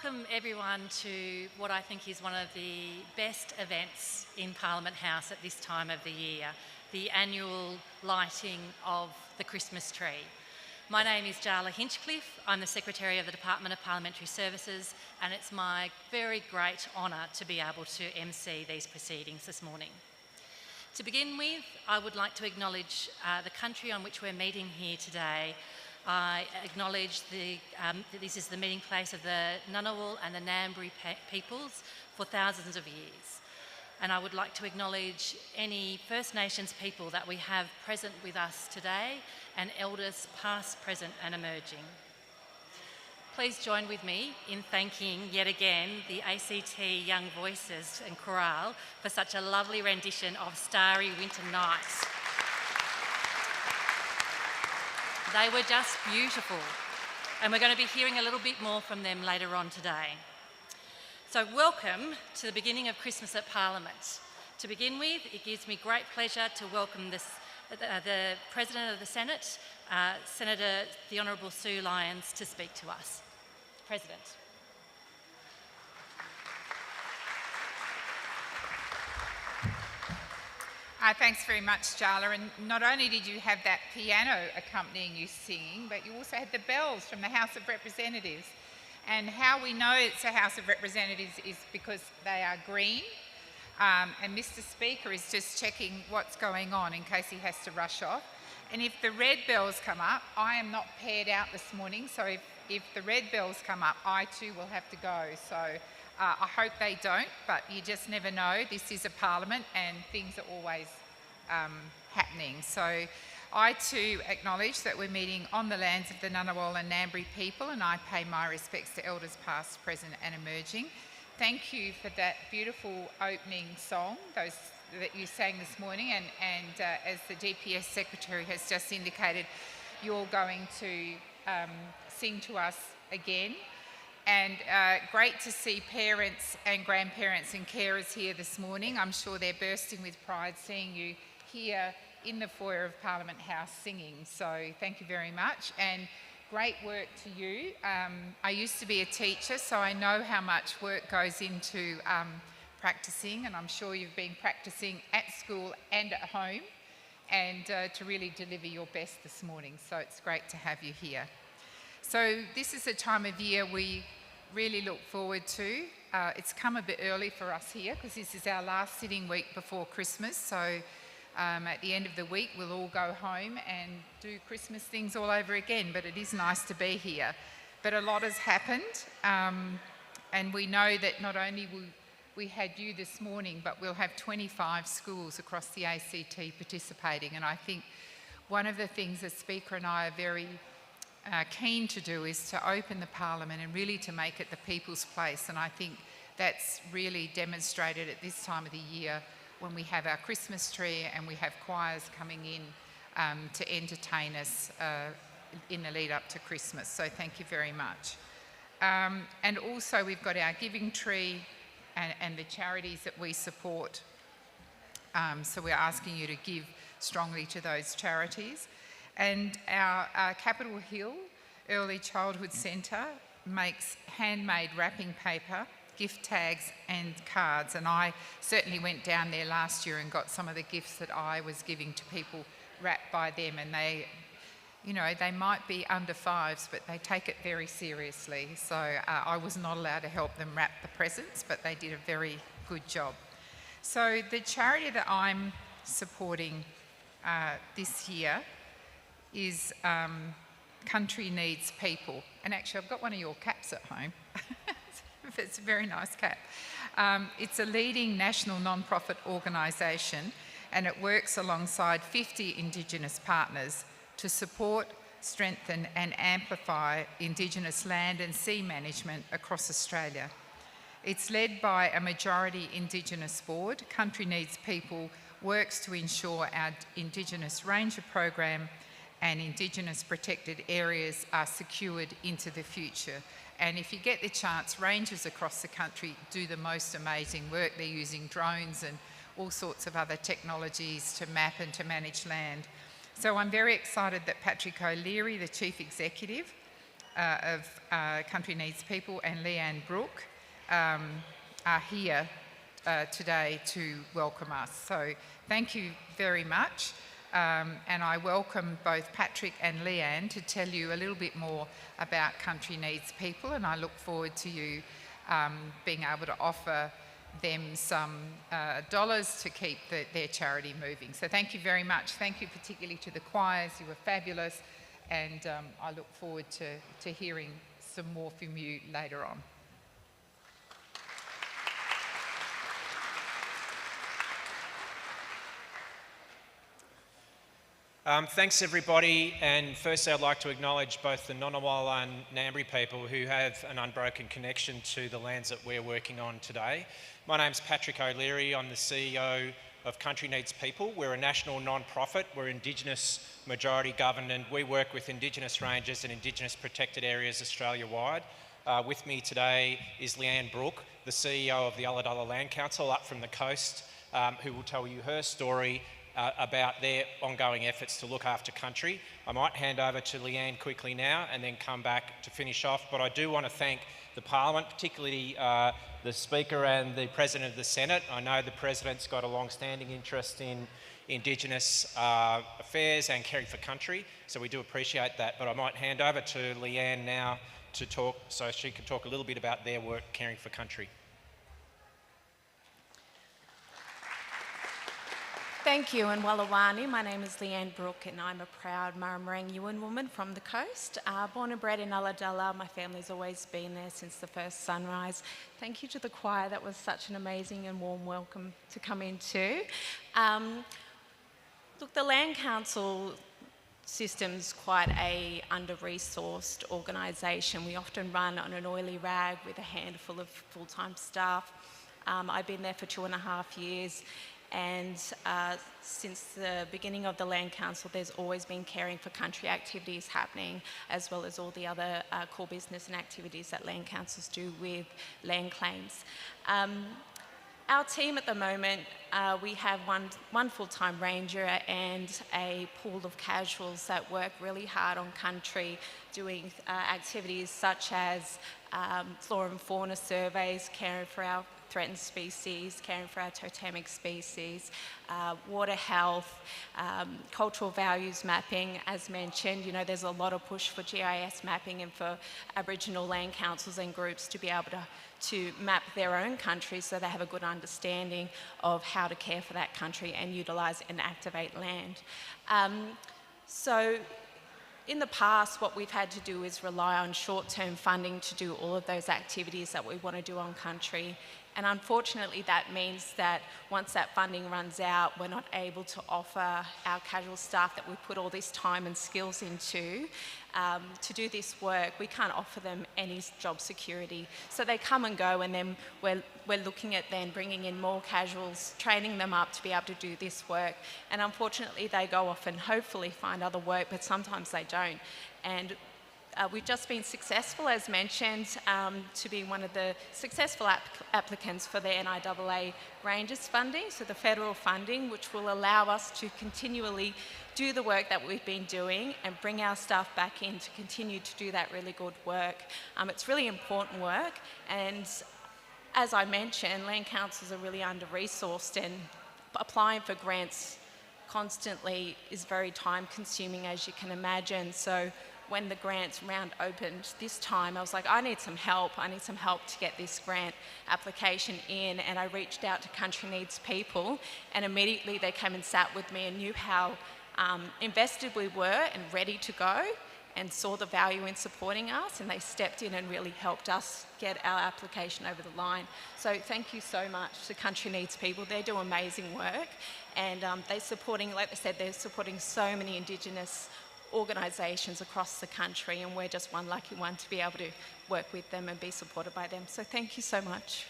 welcome everyone to what I think is one of the best events in Parliament House at this time of the year, the annual lighting of the Christmas tree. My name is Jarla Hinchcliffe. I'm the Secretary of the Department of Parliamentary Services, and it's my very great honour to be able to MC these proceedings this morning. To begin with, I would like to acknowledge the country on which we're meeting here today. I acknowledge that this is the meeting place of the Ngunnawal and the Ngambri peoples for thousands of years. And I would like to acknowledge any First Nations people that we have present with us today and elders past, present and emerging. Please join with me in thanking yet again the ACT Young Voices and Chorale for such a lovely rendition of Starry Winter Nights. They were just beautiful, and we're going to be hearing a little bit more from them later on today. So welcome to the beginning of Christmas at Parliament. To begin with, it gives me great pleasure to welcome the President of the Senate, Senator the Honourable Sue Lyons, to speak to us. President. Thanks very much, Jarla. And not only did you have that piano accompanying you singing, but you also had the bells from the House of Representatives. And how we know it's a House of Representatives is because they are green. And Mr. Speaker is just checking what's going on in case he has to rush off. And if the red bells come up, I am not paired out this morning, so if the red bells come up, I too will have to go. So I hope they don't, but you just never know. This is a parliament and things are always happening. So I too acknowledge that we're meeting on the lands of the Ngunnawal and Ngambri people, and I pay my respects to elders past, present and emerging. Thank you for that beautiful opening song, those that you sang this morning, and as the DPS Secretary has just indicated, you're going to sing to us again. And great to see parents and grandparents and carers here this morning. I'm sure they're bursting with pride seeing you here in the foyer of Parliament House singing. So thank you very much, and great work to you. I used to be a teacher, so I know how much work goes into practicing, and I'm sure you've been practicing at school and at home, and to really deliver your best this morning. So it's great to have you here. So this is a time of year we really look forward to. It's come a bit early for us here because this is our last sitting week before Christmas. So at the end of the week, we'll all go home and do Christmas things all over again. But it is nice to be here. But a lot has happened. And we know that not only will we had you this morning, but we'll have 25 schools across the ACT participating. And I think one of the things the Speaker and I are very keen to do is to open the Parliament and really to make it the people's place. And I think that's really demonstrated at this time of the year when we have our Christmas tree and we have choirs coming in to entertain us in the lead up to Christmas. So thank you very much. And also we've got our giving tree and the charities that we support. So we're asking you to give strongly to those charities. And our Capitol Hill Early Childhood Centre makes handmade wrapping paper, gift tags and cards. And I certainly went down there last year and got some of the gifts that I was giving to people wrapped by them. And they, you know, they might be under fives, but they take it very seriously. So I was not allowed to help them wrap the presents, but they did a very good job. So the charity that I'm supporting this year is Country Needs People. And actually, I've got one of your caps at home. It's a very nice cap. It's a leading national non-profit organisation, and it works alongside 50 Indigenous partners to support, strengthen and amplify Indigenous land and sea management across Australia. It's led by a majority Indigenous board. Country Needs People works to ensure our Indigenous Ranger program and Indigenous protected areas are secured into the future. And if you get the chance, rangers across the country do the most amazing work. They're using drones and all sorts of other technologies to map and to manage land. So I'm very excited that Patrick O'Leary, the Chief Executive, of Country Needs People and Leanne Brooke are here today to welcome us. So thank you very much. And I welcome both Patrick and Leanne to tell you a little bit more about Country Needs People, and I look forward to you being able to offer them some dollars to keep their charity moving. So thank you very much. Thank you particularly to the choirs, you were fabulous, and I look forward to hearing some more from you later on. Thanks everybody, and firstly I'd like to acknowledge both the Ngunnawal and Ngambri people who have an unbroken connection to the lands that we're working on today. My name's Patrick O'Leary, I'm the CEO of Country Needs People. We're a national non-profit, we're Indigenous majority governed, and we work with Indigenous ranges and Indigenous protected areas Australia-wide. With me today is Leanne Brooke, the CEO of the Ulladulla Land Council up from the coast, who will tell you her story about their ongoing efforts to look after country. I might hand over to Leanne quickly now and then come back to finish off, but I do want to thank the Parliament, particularly the Speaker and the President of the Senate. I know the President's got a long-standing interest in Indigenous affairs and caring for country, so we do appreciate that, but I might hand over to Leanne now to talk, so she can talk a little bit about their work caring for country. Thank you, and Wallawani. My name is Leanne Brooke, and I'm a proud Murrumbidgee Yuin woman from the coast. Born and bred in Ulladulla, my family's always been there since the first sunrise. Thank you to the choir, that was such an amazing and warm welcome to come into. Look, the Land Council system's quite a under-resourced organisation. We often run on an oily rag with a handful of full-time staff. I've been there for 2.5 years. And since the beginning of the Land Council, there's always been caring for country activities happening, as well as all the other core business and activities that Land Councils do with land claims. Our team at the moment, we have one full-time ranger and a pool of casuals that work really hard on country, doing activities such as flora and fauna surveys, caring for our threatened species, caring for our totemic species, water health, cultural values mapping. As mentioned, you know, there's a lot of push for GIS mapping and for Aboriginal land councils and groups to be able to map their own country so they have a good understanding of how to care for that country and utilise and activate land. So in the past, what we've had to do is rely on short-term funding to do all of those activities that we want to do on country. And unfortunately, that means that once that funding runs out, we're not able to offer our casual staff that we put all this time and skills into to do this work. We can't offer them any job security. So they come and go, and then we're looking at then bringing in more casuals, training them up to be able to do this work. And unfortunately, they go off and hopefully find other work, but sometimes they don't. And we've just been successful, as mentioned, to be one of the successful applicants for the NIAA Rangers funding, so the federal funding, which will allow us to continually do the work that we've been doing and bring our staff back in to continue to do that really good work. It's really important work, and as I mentioned, land councils are really under-resourced, and applying for grants constantly is very time-consuming, as you can imagine. So when the grants round opened this time, I was like, I need some help. I need some help to get this grant application in. And I reached out to Country Needs People, and immediately they came and sat with me and knew how invested we were and ready to go, and saw the value in supporting us, and they stepped in and really helped us get our application over the line. So thank you so much to Country Needs People. They do amazing work, and they're supporting, like I said, they're supporting so many Indigenous organisations across the country, and we're just one lucky one to be able to work with them and be supported by them. So thank you so much.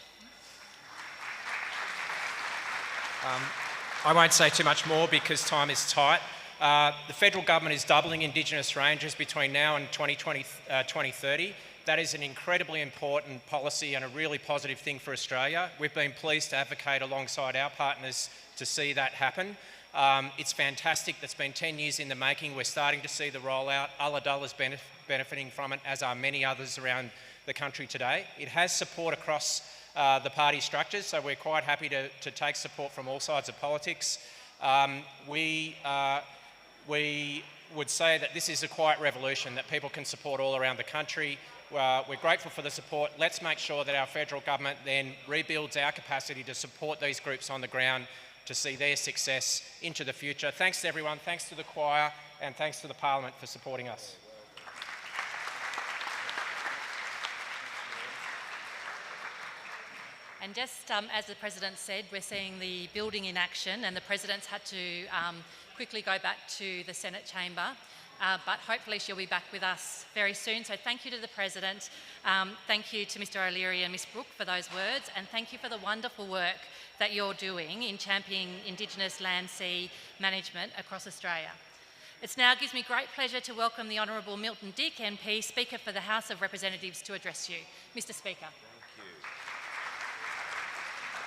I won't say too much more because time is tight. The federal government is doubling Indigenous rangers between now and 2030. That is an incredibly important policy and a really positive thing for Australia. We've been pleased to advocate alongside our partners to see that happen. It's fantastic. That's been 10 years in the making. We're starting to see the rollout. Ulladulla's benefiting from it, as are many others around the country today. It has support across the party structures, so we're quite happy to take support from all sides of politics. We would say that this is a quiet revolution that people can support all around the country. We're grateful for the support. Let's make sure that our federal government then rebuilds our capacity to support these groups on the ground to see their success into the future. Thanks to everyone, thanks to the choir, and thanks to the Parliament for supporting us. And just as the President said, we're seeing the building in action, and the President's had to quickly go back to the Senate chamber, but hopefully she'll be back with us very soon. So thank you to the President, thank you to Mr O'Leary and Ms Brooke for those words, and thank you for the wonderful work that you're doing in championing Indigenous land sea management across Australia. It now gives me great pleasure to welcome the Honourable Milton Dick MP, Speaker for the House of Representatives, to address you. Mr Speaker.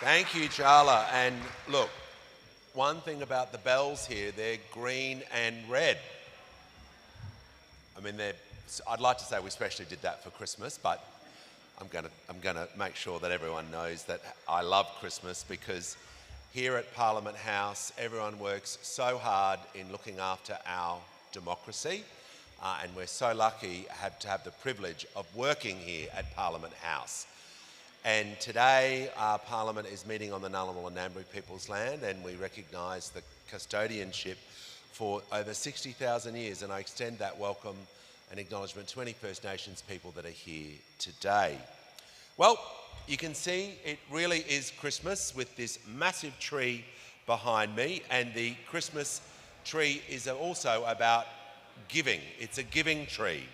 Thank you, Charla. And look, one thing about the bells here, they're green and red. I mean, I'd like to say we especially did that for Christmas, but I'm going to make sure that everyone knows that I love Christmas, because here at Parliament House, everyone works so hard in looking after our democracy, and we're so lucky to have the privilege of working here at Parliament House. And today, Parliament is meeting on the Ngunnawal and Ngambri people's land, and we recognise the custodianship for over 60,000 years, and I extend that welcome and acknowledgement to any First Nations people that are here today. Well, you can see it really is Christmas with this massive tree behind me, and the Christmas tree is also about giving. It's a giving tree.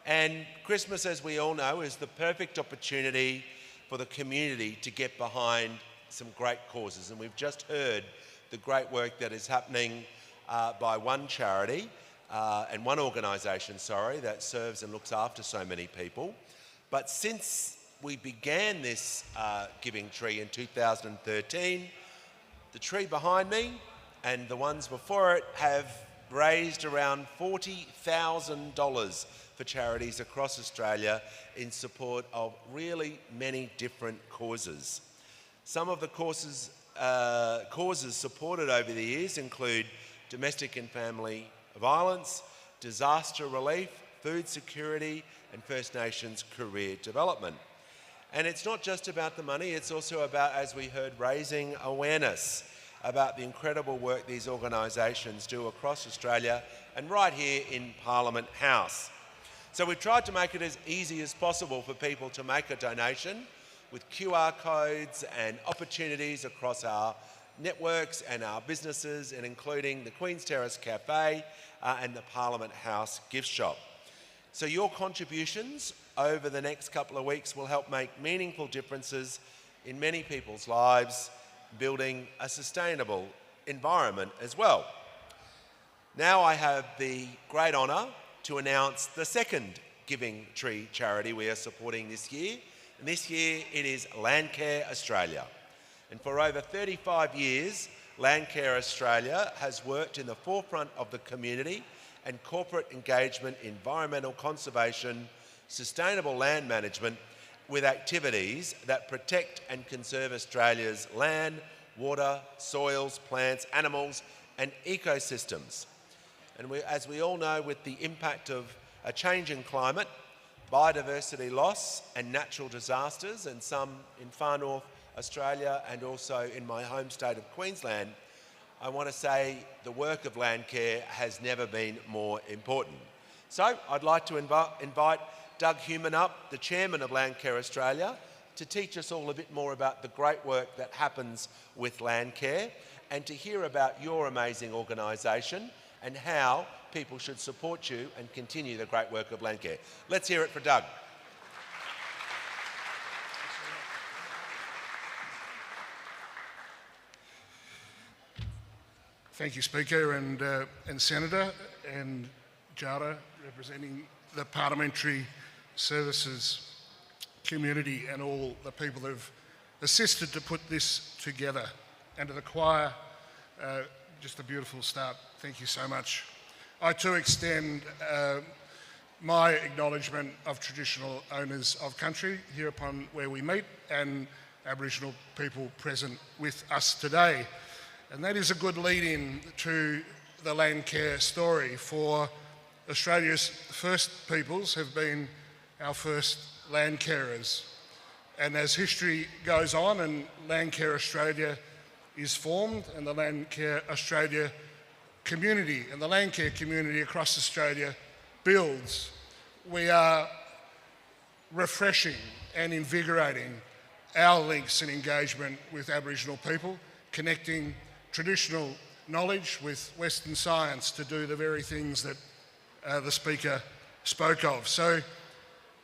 And Christmas, as we all know, is the perfect opportunity for the community to get behind some great causes. And we've just heard the great work that is happening by one charity and one organisation, that serves and looks after so many people. But since we began this giving tree in 2013, the tree behind me and the ones before it have raised around $40,000 for charities across Australia in support of really many different causes. Some of the causes supported over the years include domestic and family violence, disaster relief, food security, and First Nations career development. And it's not just about the money, it's also about, as we heard, raising awareness about the incredible work these organisations do across Australia and right here in Parliament House. So we've tried to make it as easy as possible for people to make a donation with QR codes and opportunities across our networks and our businesses, and including the Queen's Terrace Cafe and the Parliament House gift shop. So your contributions over the next couple of weeks will help make meaningful differences in many people's lives, building a sustainable environment as well. Now I have the great honour to announce the second Giving Tree charity we are supporting this year. And this year it is Landcare Australia. And for over 35 years, Landcare Australia has worked in the forefront of the community and corporate engagement in environmental conservation, sustainable land management, with activities that protect and conserve Australia's land, water, soils, plants, animals, and ecosystems. And as we all know, with the impact of a changing climate, biodiversity loss and natural disasters, and some in far north Australia and also in my home state of Queensland, I want to say the work of Landcare has never been more important. So I'd like to invite Doug Human up, the Chairman of Landcare Australia, to teach us all a bit more about the great work that happens with Landcare and to hear about your amazing organisation and how people should support you and continue the great work of Landcare. Let's hear it for Doug. Thank you, Speaker, and Senator, and Jara, representing the Parliamentary Services community and all the people who've assisted to put this together. And to the choir, just a beautiful start. Thank you so much. I too extend my acknowledgement of traditional owners of country here upon where we meet and Aboriginal people present with us today. And that is a good lead-in to the Landcare story, for Australia's first peoples have been our first land carers. And as history goes on and Landcare Australia is formed and the Landcare Australia community and the Landcare community across Australia builds, we are refreshing and invigorating our links and engagement with Aboriginal people, connecting traditional knowledge with Western science to do the very things that the Speaker spoke of. So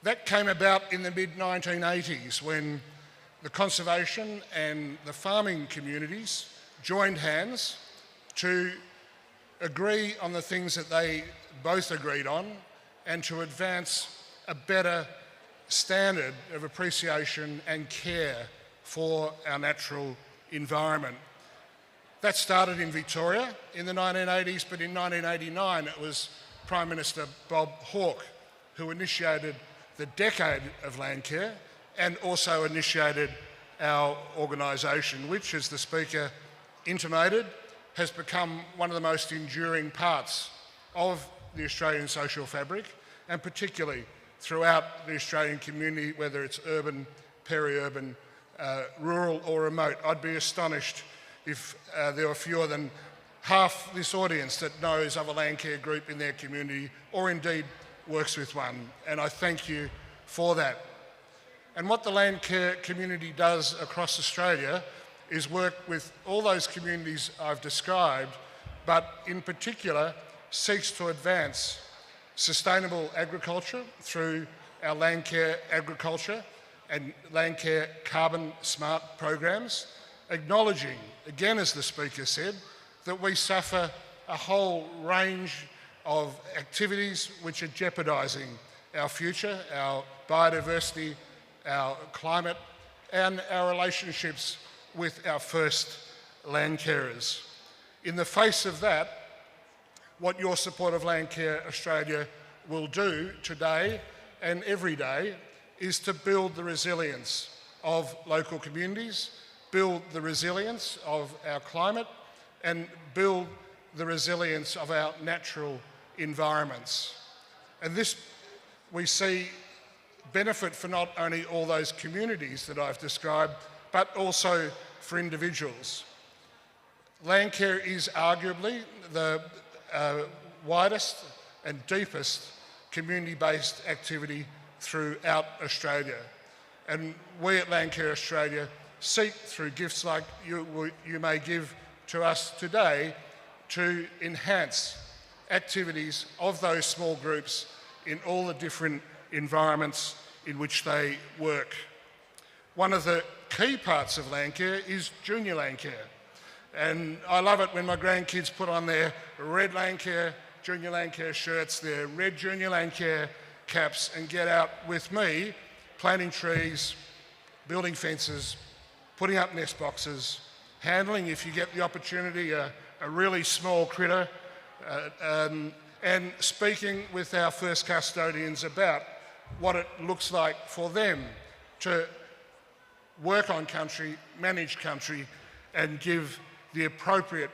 that came about in the mid-1980s when the conservation and the farming communities joined hands to agree on the things that they both agreed on and to advance a better standard of appreciation and care for our natural environment. That started in Victoria in the 1980s, but in 1989 it was Prime Minister Bob Hawke who initiated the Decade of Landcare and also initiated our organisation, which, as the Speaker intimated, has become one of the most enduring parts of the Australian social fabric, and particularly throughout the Australian community, whether it's urban, peri-urban, rural or remote. I'd be astonished if there were fewer than half this audience that knows of a Landcare group in their community or indeed works with one, and I thank you for that. And what the Landcare community does across Australia is work with all those communities I've described, but in particular seeks to advance sustainable agriculture through our Landcare Agriculture and Landcare Carbon Smart programs, acknowledging, again as the Speaker said, that we suffer a whole range of activities which are jeopardising our future, our biodiversity, our climate and our relationships with our first land carers. In the face of that, what your support of Landcare Australia will do today and every day is to build the resilience of local communities, build the resilience of our climate and build the resilience of our natural environments. And this we see benefit for not only all those communities that I've described, but also for individuals. Landcare is arguably the widest and deepest community-based activity throughout Australia. And we at Landcare Australia seek, through gifts like you may give to us today, to enhance activities of those small groups in all the different environments in which they work. One of the key parts of Landcare is junior Landcare. And I love it when my grandkids put on their red Landcare, junior Landcare shirts, their red junior Landcare caps and get out with me planting trees, building fences, putting up nest boxes, handling, if you get the opportunity, a really small critter, and speaking with our first custodians about what it looks like for them to work on country, manage country, and give the appropriate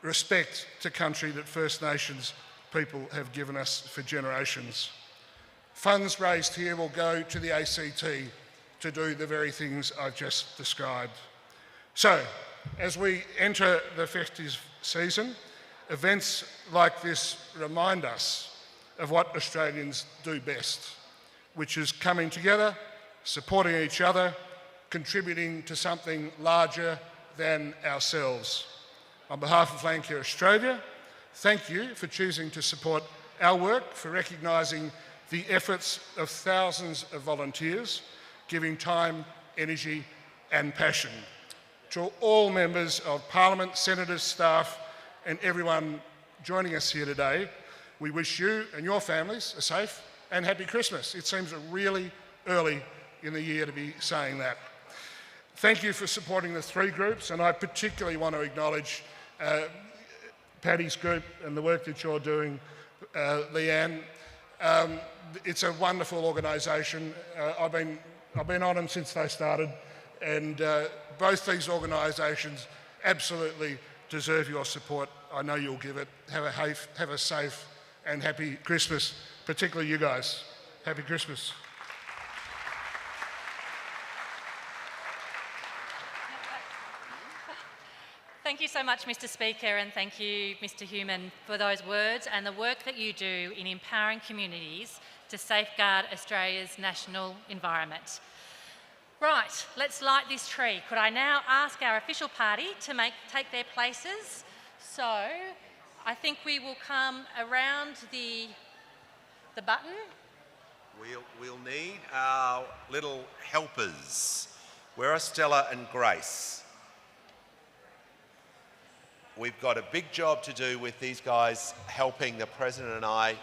respect to country that First Nations people have given us for generations. Funds raised here will go to the ACT to do the very things I've just described. So, as we enter the festive season, events like this remind us of what Australians do best, which is coming together, supporting each other, contributing to something larger than ourselves. On behalf of Landcare Australia, thank you for choosing to support our work, for recognising the efforts of thousands of volunteers, giving time, energy and passion. To all members of Parliament, senators, staff and everyone joining us here today, we wish you and your families a safe and happy Christmas. It seems really early in the year to be saying that. Thank you for supporting the three groups, and I particularly want to acknowledge Paddy's group and the work that you're doing, Leanne. It's a wonderful organisation. I've been on them since they started, and both these organisations absolutely deserve your support. I know you'll give it. Have a safe and happy Christmas, particularly you guys. Happy Christmas. Thank you so much, Mr. Speaker, and thank you, Mr. Human, for those words and the work that you do in empowering communities to safeguard Australia's national environment. Right, let's light this tree. Could I now ask our official party to take their places? So, I think we will come around the button. We'll need our little helpers. Where are Stella and Grace? We've got a big job to do with these guys helping the President and I.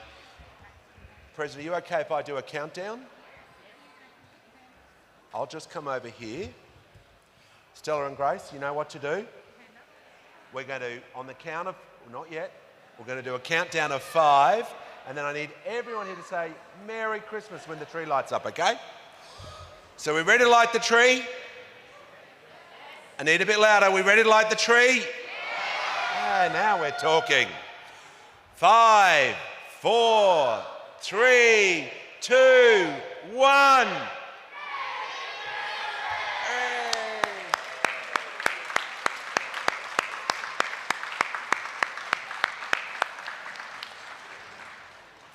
President, are you okay if I do a countdown? I'll just come over here. Stella and Grace, you know what to do? We're going to, on the count of, not yet, we're going to do a countdown of 5, and then I need everyone here to say Merry Christmas when the tree lights up, okay? So we're ready to light the tree? I need a bit louder. Are we ready to light the tree? Ah, now we're talking. 5, 4, 3, 2, 1.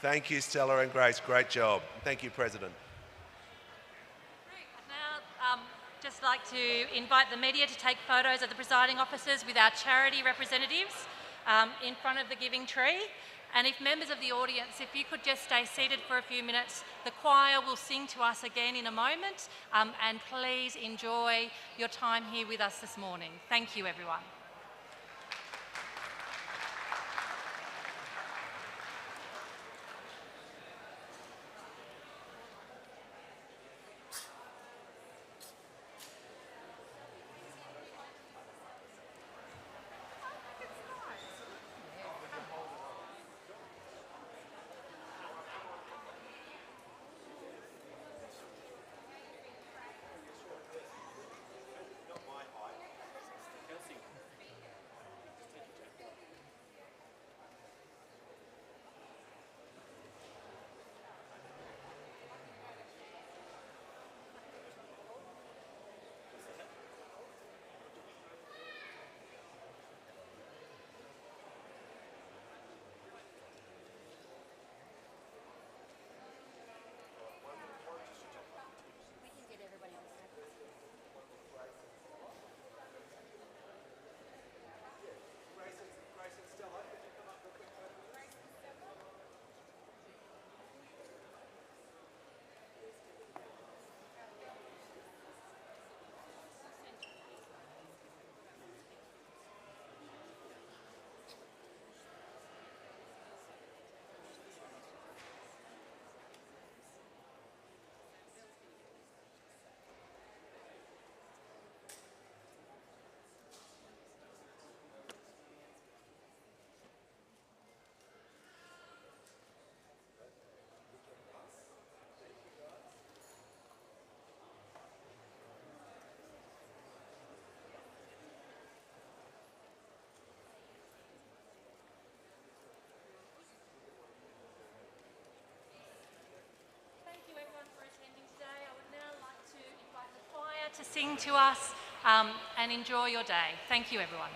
Thank you, Stella and Grace. Great job. Thank you, President. Now, just like to invite the media to take photos of the presiding officers with our charity representatives in front of the giving tree. And if members of the audience, if you could just stay seated for a few minutes, the choir will sing to us again in a moment. And please enjoy your time here with us this morning. Thank you, everyone. To sing to us and enjoy your day. Thank you, everyone.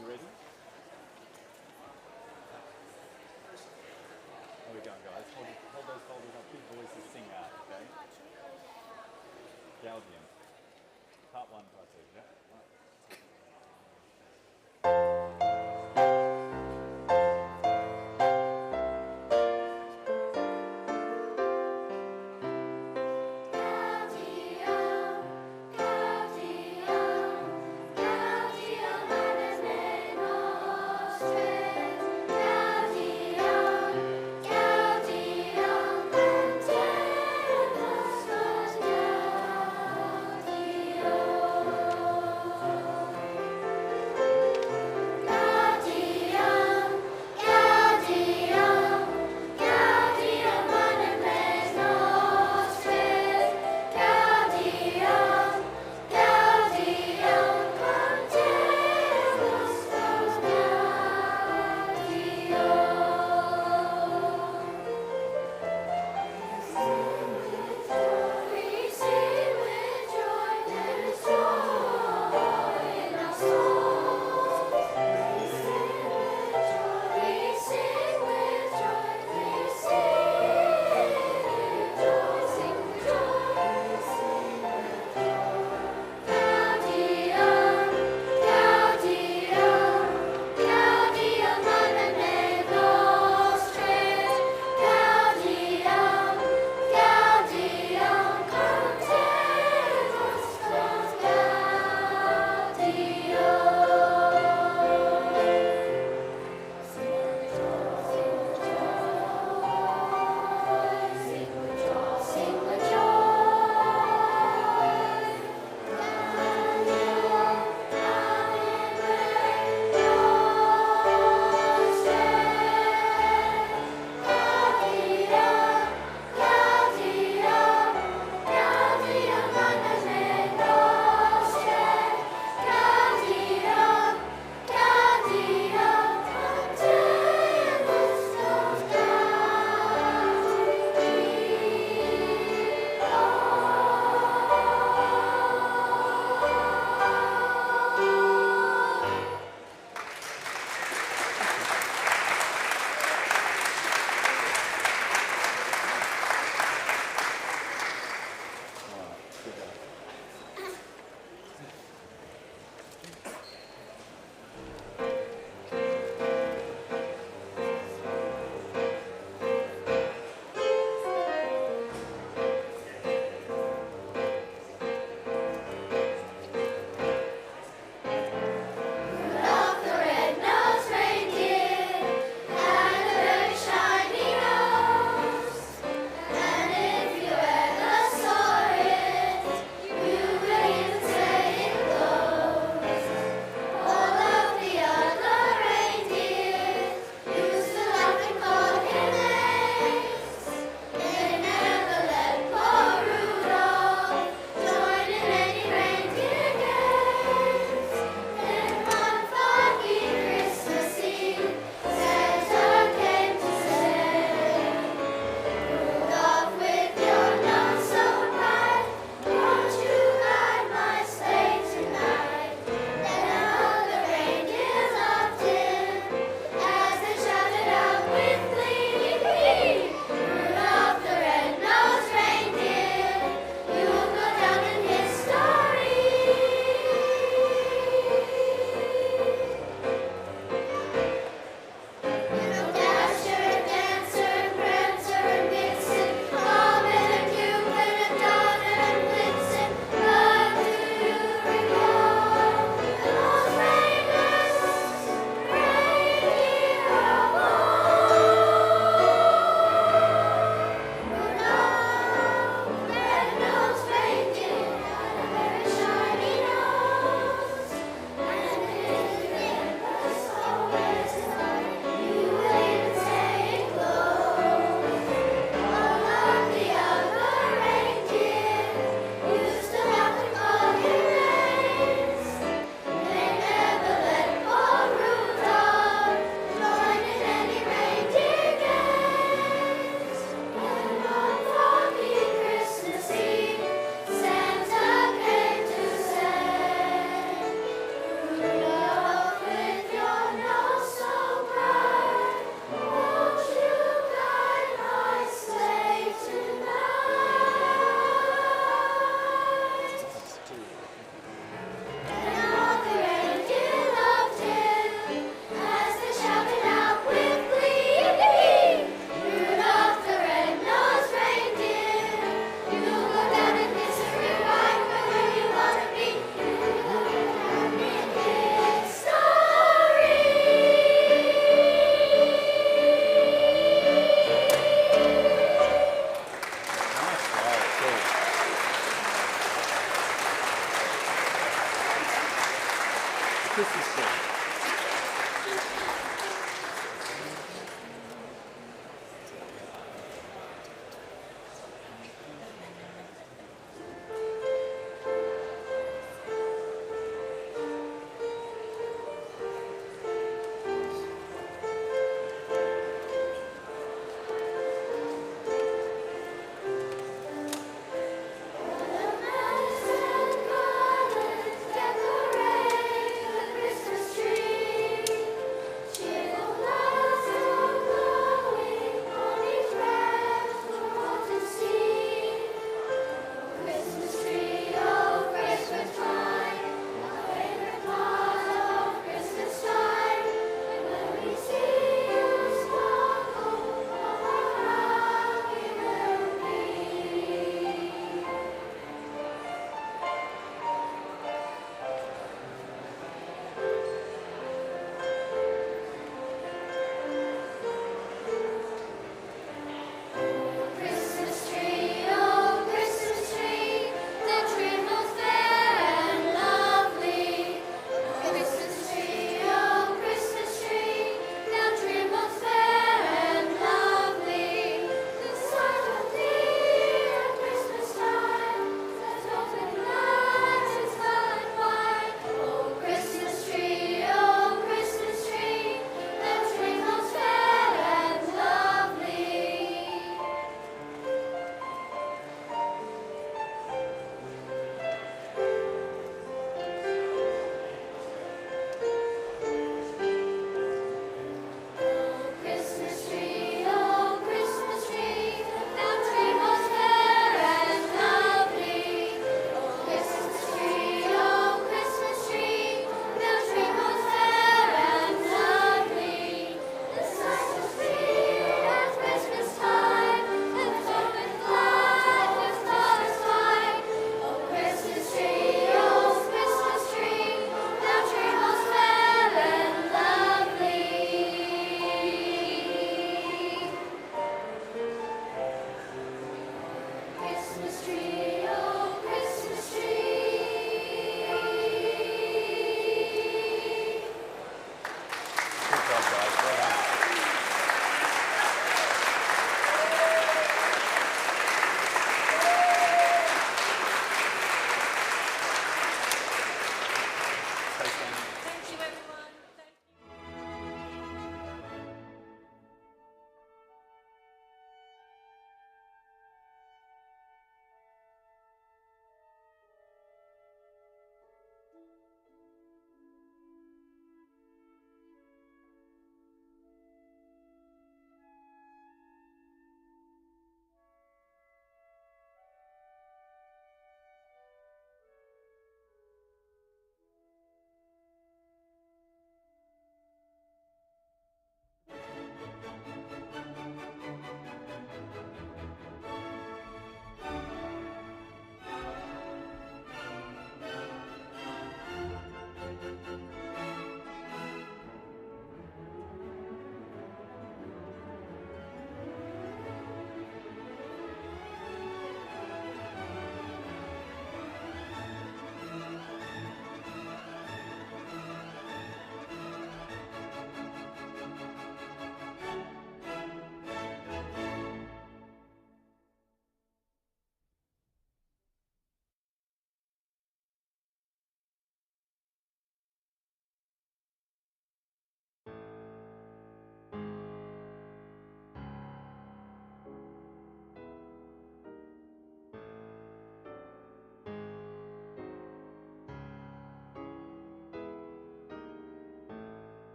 You ready? There we go, guys. Hold those folders up. Big voices sing out, okay? Galdium. Part 1, part 2, yeah?